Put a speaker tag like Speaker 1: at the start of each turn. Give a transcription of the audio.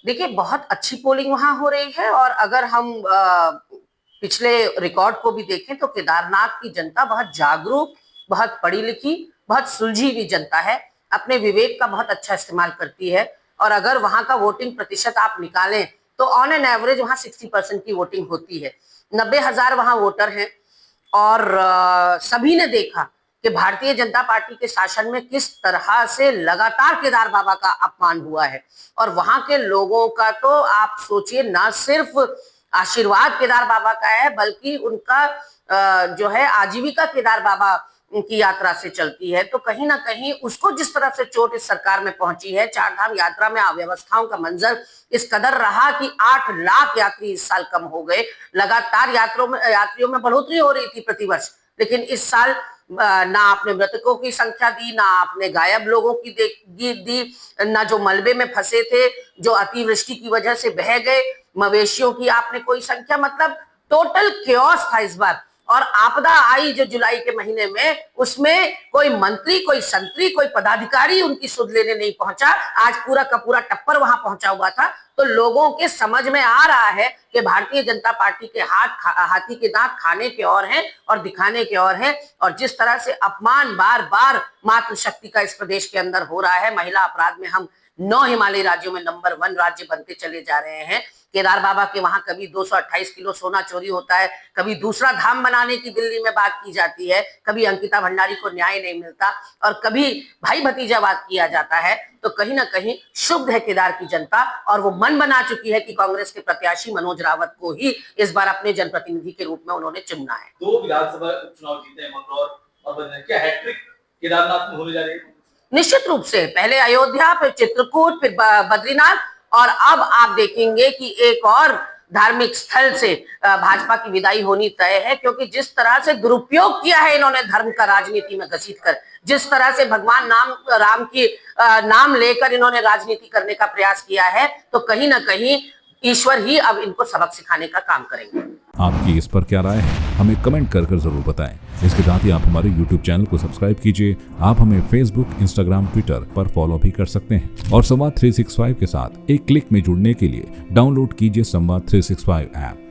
Speaker 1: देखिए, बहुत अच्छी पोलिंग वहाँ हो रही है और अगर हम पिछले रिकॉर्ड को भी देखें तो केदारनाथ की जनता बहुत जागरूक, बहुत पढ़ी-लिखी, बहुत सुलझी हुई जनता है। अपने विवेक का बहुत अच्छा इस्तेमाल करती है और अगर वहाँ का वोटिंग प्रतिशत आप निकालें, तो ऑन एन एवरेज वहाँ 60% की वोटिंग होती है। 90,000 वहाँ वोटर हैं और सभी ने देखा कि भारतीय जनता पार्टी के शासन में किस तरह से लगातार केदार बाबा का अपमान हुआ है और वहां के लोगों का तो आप सोचिए ना सिर्फ आशीर्वाद केदार बाबा का है बल्कि उनका जो है आजीविका केदार बाबा की यात्रा से चलती है। तो कहीं ना कहीं उसको जिस तरह से चोट इस सरकार में पहुंची है, चार धाम यात्रा में अव्यवस्थाओं का मंजर इस कदर रहा कि 8 लाख यात्री इस साल कम हो गए। लगातार यात्रियों में बढ़ोतरी हो रही थी प्रतिवर्ष, लेकिन इस साल ना आपने मृतकों की संख्या दी, ना आपने गायब लोगों की दी, ना जो मलबे में फंसे थे, जो अतिवृष्टि की वजह से बह गए, मवेशियों की आपने कोई संख्या, मतलब टोटल केओस था इस बार। और आपदा आई जो जुलाई के महीने में, उसमें कोई मंत्री, कोई संतरी, कोई पदाधिकारी उनकी सुध लेने नहीं पहुंचा। आज पूरा का पूरा टप्पर वहां पहुंचा हुआ था। तो लोगों के समझ में आ रहा है कि भारतीय जनता पार्टी के हाथी के दांत खाने के और हैं और दिखाने के और हैं। और जिस तरह से अपमान बार बार मातृशक्ति का इस प्रदेश के अंदर हो रहा है, महिला अपराध में हम 9 हिमालयी राज्यों में नंबर 1 राज्य बनते चले जा रहे हैं। केदार बाबा के वहां कभी 228 किलो सोना चोरी होता है, कभी दूसरा धाम बनाने की दिल्ली में बात की जाती है, कभी अंकिता भंडारी को न्याय नहीं मिलता और कभी भाई भतीजावाद किया जाता है। तो कहीं ना कहीं शुभ है केदार की जनता और वो मन बना चुकी है कि कांग्रेस के प्रत्याशी मनोज रावत को ही इस बार अपने जनप्रतिनिधि के रूप में उन्होंने चुनना है।
Speaker 2: 2 विधानसभा उपचुनाव जीते हैं मंगलौर और क्या हैट्रिक केदारनाथ में होने जा रही है?
Speaker 1: निश्चित रूप से पहले अयोध्या, फिर चित्रकूट, फिर बद्रीनाथ और अब आप देखेंगे कि एक और धार्मिक स्थल से भाजपा की विदाई होनी तय है, क्योंकि जिस तरह से दुरुपयोग किया है इन्होंने धर्म का राजनीति में घसीट कर, जिस तरह से भगवान राम की नाम लेकर इन्होंने राजनीति करने का प्रयास किया है, तो कहीं ना कहीं ईश्वर ही अब इनको सबक सिखाने का काम करेंगे।
Speaker 3: आपकी इस पर क्या राय है, हमें कमेंट कर जरूर बताएं। इसके साथ ही आप हमारे YouTube चैनल को सब्सक्राइब कीजिए। आप हमें Facebook, Instagram, Twitter पर फॉलो भी कर सकते हैं और संवाद 365 के साथ एक क्लिक में जुड़ने के लिए डाउनलोड कीजिए संवाद 365 ऐप।